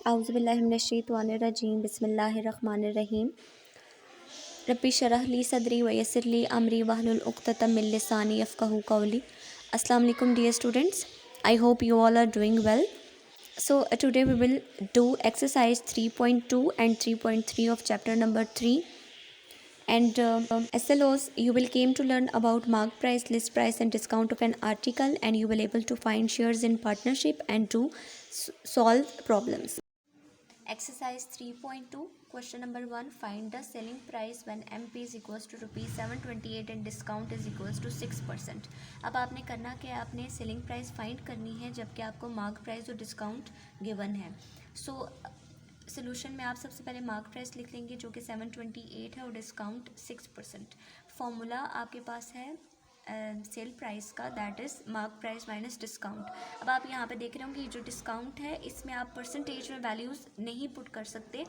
औज़ुबिल्लाहिमिनश्शैतानिर्रजीम बिस्मिल्लाहिर्रहमानिर्रहीम रब्बि शरह ली सदरी व यस्सिर ली अमरी वहलुल उक़्दतम मिन लिसानी यफ़क़हू क़ौली। अस्सलाम वालेकुम dear students, I hope you all are doing well. So today we will do exercise 3.2 and 3.3 of chapter number 3. And SLOs, you will came to learn about mark price, list price and discount of an article, and you will able to find shares in partnership and to solve problems. Exercise 3.2, question number 1, find the selling price when MP is equals to rupees 728 and discount is equals to 6%. अब आपने करना क्या है, आपने selling price find करनी है जबकि आपको मार्क प्राइस और डिस्काउंट गिवन है. सो सोल्यूशन में आप सबसे पहले मार्क प्राइस लिख लेंगे जो कि 728 है और डिस्काउंट 6%. फॉर्मूला आपके पास है सेल प्राइस का, that is mark price minus discount. अब आप यहाँ पे देख रहे होंगे ये जो डिस्काउंट है इसमें आप परसेंटेज में वैल्यूज़ नहीं पुट कर सकते,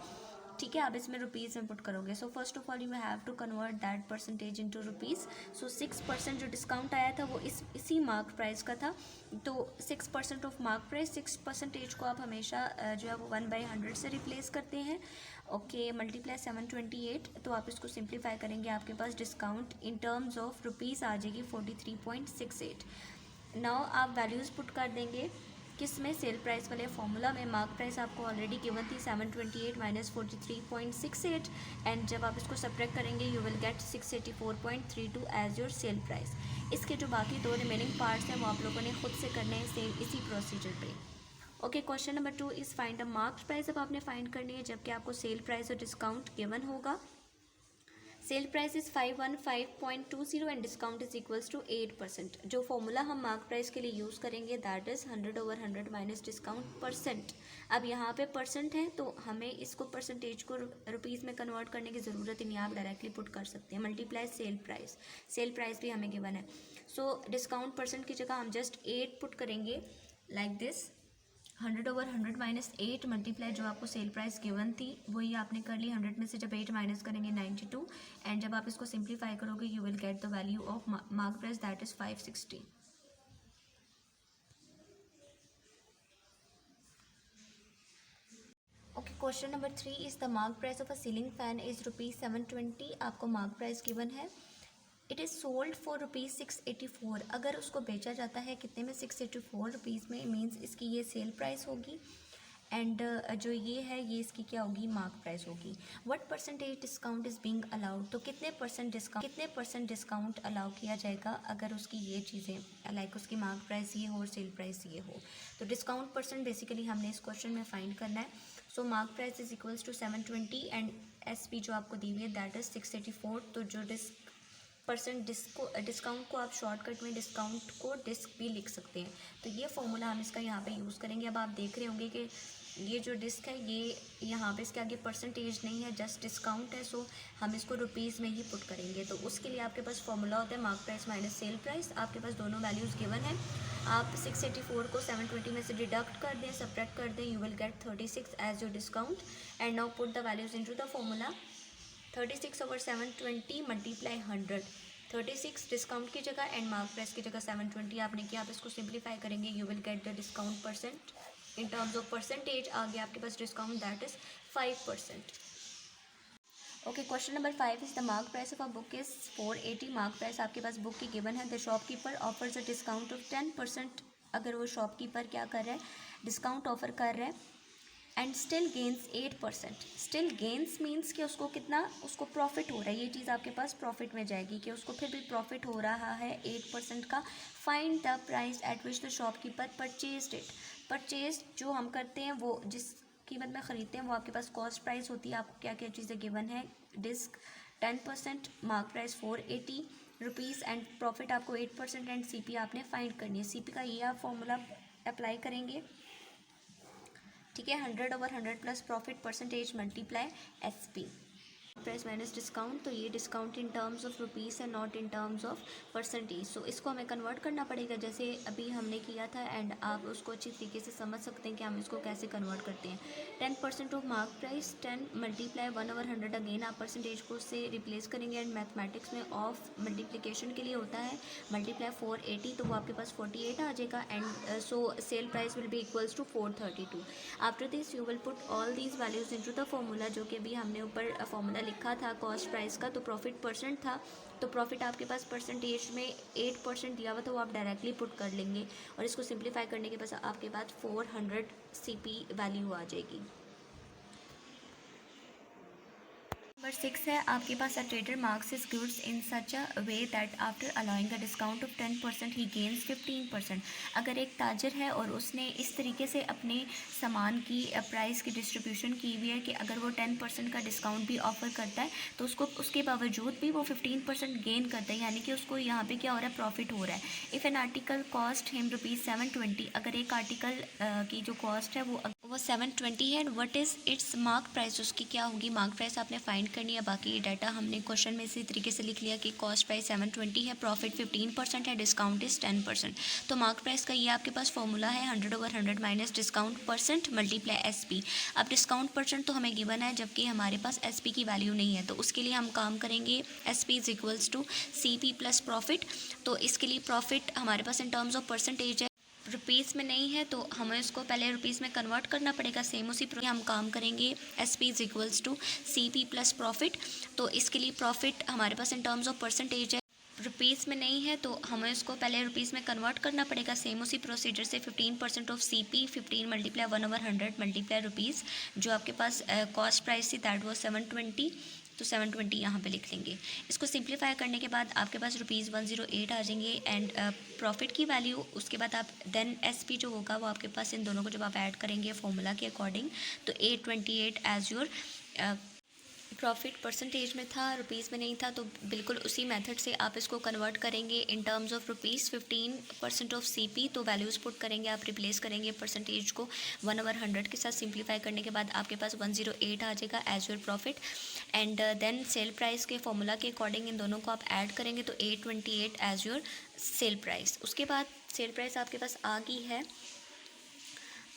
ठीक है, आप इसमें रुपीज़ में पुट करोगे. So first of all you have to convert that percentage into rupees. So 6% जो डिस्काउंट आया था वो इसी मार्क प्राइस का था. तो 6% ऑफ मार्क प्राइस, 6% को आप हमेशा जो है वो 1/100 से रिप्लेस करते हैं. ओके, मल्टीप्लाई 728, तो आप इसको सिंप्लीफाई करेंगे, आपके पास discount in terms of rupees आ जाएगी 43.68. नाउ आप वैल्यूज़ पुट कर देंगे किस में, सेल प्राइस वाले फॉर्मूला में. मार्क प्राइस आपको ऑलरेडी गिवन थी 728 माइनस 43.68, एंड जब आप इसको सब्ट्रैक्ट करेंगे you will get 684.32 as your sell price. इसके जो बाकी दो रिमेनिंग पार्ट्स हैं वो आप लोगों ने खुद से करने हैं सेम इसी प्रोसीजर पे. Okay, question number 2 is find the mark price. अब आपने फाइंड करनी है जबकि आपको सेल प्राइस और डिस्काउंट गिवन होगा. Sell price is 515.20 and discount is equals to 8%. जो फॉर्मूला हम मार्क प्राइस के लिए यूज़ करेंगे that is 100/100 minus discount percent. अब यहाँ पे परसेंट है तो हमें इसको परसेंटेज को रुपीज़ में कन्वर्ट करने की ज़रूरत ही नहीं, आप डायरेक्टली पुट कर सकते हैं. Multiply sale price, sale price भी हमें गिवन है. सो डिस्काउंट परसेंट की जगह हम जस्ट 8 पुट करेंगे लाइक दिस. 100/100 माइनस 8 मल्टीप्लाई जो आपको सेल प्राइस गिवन थी वही आपने कर ली. 100 में से जब 8 माइनस करेंगे 92, एंड जब आप इसको सिंप्लीफाई करोगे you will get the value of mark price that is 560. Okay, question number 3 is the mark price of a ceiling fan is ₹720. आपको मार्क प्राइस गिवन है. It is sold for ₹684. अगर उसको बेचा जाता है कितने में, 684 रुपीज़ में, मीन्स इसकी ये सेल प्राइस होगी, एंड जो ये है ये इसकी क्या होगी, मार्क प्राइस होगी. What percentage discount is being allowed. तो कितने परसेंट डिस्काउंट अलाउ किया जाएगा अगर उसकी ये चीज़ें लाइक उसकी मार्क प्राइस ये हो और सेल प्राइस ये हो. तो डिस्काउंट परसेंट बेसिकली हमने इस क्वेश्चन में फाइंड करना है. So mark price is equals to 720 and SP जो आपको दी हुई है दैट इज़ 684. तो जो डिस्काउंट को आप शॉर्टकट में डिस्काउंट को डिस्क भी लिख सकते हैं. तो ये फॉर्मूला हम इसका यहाँ पे यूज़ करेंगे. अब आप देख रहे होंगे कि ये जो डिस्क है ये यहाँ पे इसके आगे परसेंटेज नहीं है, जस्ट डिस्काउंट है. सो हम इसको रुपीज़ में ही पुट करेंगे. तो उसके लिए आपके पास फॉर्मूला होता है mark price minus sale price. आपके पास दोनों वैल्यूज़ गिवन है. आप 684 को 720 में से डिडक्ट कर दें, सब्ट्रैक्ट कर दें, you will get 36 as your discount. And now put the values into the formula. 36/720 multiply 100. 36 discount की जगह एंड मार्क प्राइस की जगह 720 आपने किया. आप इसको सिंप्लीफाई करेंगे you will get the discount percent. In terms of percentage आ गया आपके पास discount that is 5%. Okay, question number 5 is the mark price of a book is 480. Mark price आपके पास बुक की गिवन है. The shopkeeper offers a discount of 10%. अगर वो शॉपकीपर क्या कर रहा है, डिस्काउंट ऑफर कर रहा है, and still gains 8%. Still gains means कि उसको कितना, उसको प्रॉफिट हो रहा है, ये चीज़ आपके पास प्रॉफिट में जाएगी कि उसको फिर भी प्रॉफिट हो रहा है 8% का. Find the price at which the shopkeeper purchased it. Purchase जो हम करते हैं वो जिस कीमत में ख़रीदते हैं वो आपके पास कॉस्ट प्राइस होती है. आपको क्या क्या चीज़ें गिवन है, disc 10%, mark price 480 rupees and profit आपको 8% एंड CP आपने फाइंड करनी है. CP का ये आप फॉर्मूला अप्लाई करेंगे, ठीक है. 100/100 plus profit percentage multiply SP. Price minus discount, तो ये discount in terms of rupees है, not in terms of percentage. So इसको हमें कन्वर्ट करना पड़ेगा जैसे अभी हमने किया था, एंड आप उसको अच्छी तरीके से समझ सकते हैं कि हम इसको कैसे कन्वर्ट करते हैं। 10% of mark price, 10 multiply 1/100, again आप परसेंटेज को उससे रिप्लेस करेंगे। एंड मैथमेटिक्स में ऑफ मल्टीप्लिकेशन के लिए होता है मल्टीप्लाई 480, तो वो आपके पास 48 आ जाएगा। And so sell price will be equals to 432। After this you will put all these values into the formula, जो कि अभी हमने ऊपर फॉर्मूला लिखा था कॉस्ट प्राइस का, तो प्रॉफिट परसेंट था, तो प्रॉफिट आपके पास परसेंटेज में 8% दिया हुआ था, वो आप डायरेक्टली पुट कर लेंगे। और इसको सिंप्लीफाई करने के बाद आपके पास 400 CP वैल्यू आ जाएगी। नंबर 6 है आपके पास, a trader marks his goods in such a way that after allowing a discount of 10% he gains 15%। अगर एक ताजर है और उसने इस तरीके से अपने सामान की प्राइस की डिस्ट्रीब्यूशन की हुई है कि अगर वो 10% का डिस्काउंट भी ऑफर करता है तो उसको उसके बावजूद भी वो 15% गेन करता है, यानी कि उसको यहाँ पे क्या हो रहा है, प्रॉफिट हो रहा है। If an article cost him ₹720, अगर एक आर्टिकल की जो कॉस्ट है वो 720 है, what is it's mark price, उसकी क्या होगी मार्क प्राइस आपने फाइंड करनी है। बाकी ये डाटा हमने क्वेश्चन में इसी तरीके से लिख लिया कि कॉस्ट प्राइस 720 है, प्रॉफिट 15% है, डिस्काउंट इज़ 10%। तो मार्क प्राइस का ये आपके पास फॉर्मूला है 100/100 minus discount percent multiply SP। अब डिस्काउंट परसेंट तो हमें गिवन है, जबकि हमारे पास SP की वैल्यू नहीं है, तो उसके लिए हम काम करेंगे SP is equals to CP plus profit. तो इसके लिए प्रॉफिट हमारे पास इन टर्म्स ऑफ परसेंटेज है, रुपीज़ में नहीं है, तो हमें इसको पहले रुपीज़ में कन्वर्ट करना पड़ेगा। सेम उसी हम काम करेंगे SP is equals to CP plus profit. तो इसके लिए प्रॉफिट हमारे पास इन टर्म्स ऑफ परसेंटेज है, रुपीज़ में नहीं है, तो हमें इसको पहले रुपीज़ में कन्वर्ट करना पड़ेगा। सेम उसी प्रोसीजर से 15% of CP, 15 multiply 1/100 multiply rupees, जो आपके पास कॉस्ट प्राइस थी दैट वाज 720, तो 720 यहाँ पे लिख लेंगे। इसको सिंप्लीफाई करने के बाद आपके पास ₹108 आ जाएंगे। एंड प्रॉफिट की वैल्यू, उसके बाद आप देन SP जो होगा वो आपके पास इन दोनों को जब आप ऐड करेंगे फॉर्मूला के अकॉर्डिंग, तो 828 एज योर प्रॉफिट परसेंटेज में था, रुपीज़ में नहीं था, तो बिल्कुल उसी मेथड से आप इसको कन्वर्ट करेंगे इन terms of rupees. 15% of CP, तो वैल्यूज़ पुट करेंगे, आप रिप्लेस करेंगे परसेंटेज को 1/100 के साथ। सिंप्लीफाई करने के बाद आपके पास 108 आ जाएगा as your profit. And then sell price के फॉर्मूला के अकॉर्डिंग इन दोनों को आप ऐड करेंगे, तो 828 एज योर सेल प्राइस। उसके बाद सेल प्राइस आपके पास आ गई है।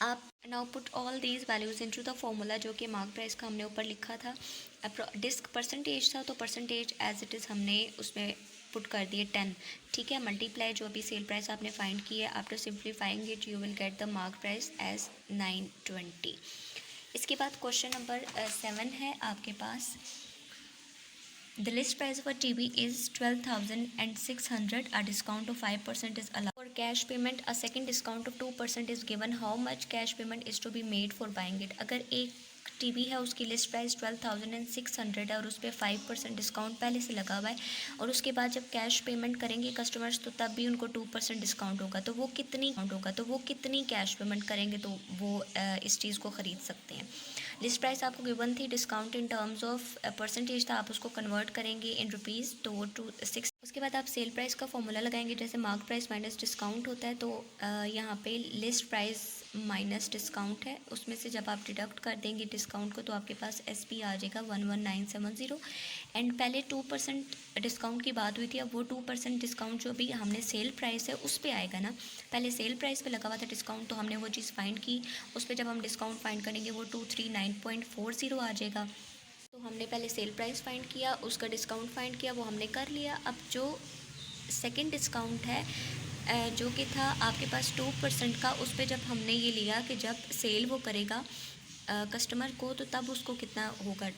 आप now put all these values into the formula, जो कि मार्क प्राइस का हमने ऊपर लिखा था। डिस्क परसेंटेज था, तो परसेंटेज एज इट इज़ हमने उसमें पुट कर दिए 10, ठीक है। मल्टीप्लाई जो अभी सेल प्राइस आपने फाइंड की है, after simplifying it you will get the mark price as 920। इसके बाद क्वेश्चन नंबर 7 है आपके पास। The list price of a TV is 12,600. A discount of 5% is allowed. For cash payment, a second discount of 2% is given. How much cash payment is to be made for buying it? अगर एक TV है उसकी list price 12,600 है और उस पर 5% discount पहले से लगा हुआ है, और उसके बाद जब कैश पेमेंट करेंगे कस्टमर्स तो तब भी उनको 2% डिस्काउंट होगा, तो वो कितनी कैश पेमेंट करेंगे तो वो इस चीज़ को ख़रीद सकते हैं। लिस्ट प्राइस आपको गिवन थी, discount in terms of percentage था, आप उसको कन्वर्ट करेंगे इन रुपीज़, तो वो 6। उसके बाद आप सेल प्राइस का फॉर्मूला लगाएंगे, जैसे मार्क प्राइस माइनस डिस्काउंट होता है, तो यहाँ पे लिस्ट प्राइस माइनस डिस्काउंट है, उसमें से जब आप डिडक्ट कर देंगे डिस्काउंट को तो आपके पास SP आ जाएगा 11970। एंड पहले 2% डिस्काउंट की बात हुई थी, अब वो 2% डिस्काउंट जो भी हमने सेल प्राइस है उस पर आएगा ना। पहले सेल प्राइस पे लगा हुआ था डिस्काउंट, तो हमने वो चीज़ फाइंड की, उस पर जब हम डिस्काउंट फाइंड करेंगे वो 239.40 आ जाएगा। तो हमने पहले सेल प्राइस फाइंड किया, उसका डिस्काउंट फाइंड किया, वो हमने कर लिया। अब जो सेकंड डिस्काउंट है जो कि था आपके पास 2% का, उस पर जब हमने ये लिया कि जब सेल वो करेगा कस्टमर को तो तब उसको कितना होगा,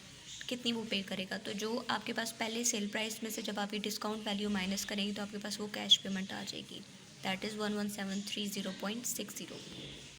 कितनी वो पे करेगा। तो जो आपके पास पहले सेल प्राइस में से जब आप ये डिस्काउंट वैल्यू माइनस करेंगे तो आपके पास वो कैश पेमेंट आ जाएगी, दैट इज़ 11730.60।